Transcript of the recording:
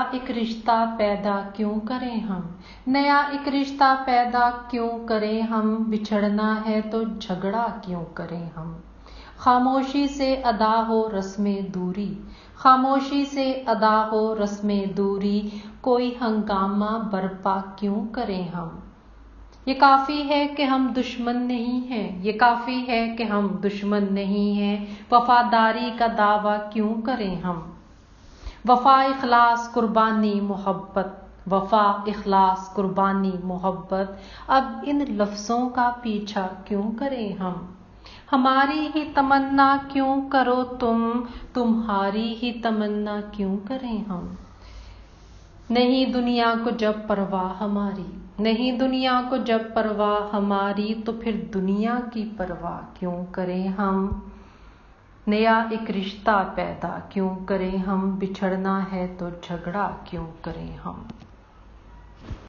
एक रिश्ता पैदा क्यों करें हम, नया एक रिश्ता पैदा क्यों करें हम, बिछड़ना है तो झगड़ा क्यों करें हम। खामोशी से अदा हो रस्में दूरी, खामोशी से अदा हो रस्में दूरी, कोई हंगामा बर्पा क्यों करें हम। ये काफ़ी है कि हम दुश्मन नहीं हैं, ये काफ़ी है कि हम दुश्मन नहीं हैं, वफादारी का दावा क्यों करें हम। वफा इखलास कुर्बानी मोहब्बत, वफा इखलास कुर्बानी मोहब्बत, अब इन लफ्ज़ों का पीछा क्यों करें हम। हमारी ही तमन्ना क्यों करो तुम, तुम्हारी ही तमन्ना क्यों करें हम। नहीं दुनिया को जब परवाह हमारी, नहीं दुनिया को जब परवाह हमारी, तो फिर दुनिया की परवाह क्यों करें हम। नया एक रिश्ता पैदा क्यों करें हम, बिछड़ना है तो झगड़ा क्यों करें हम।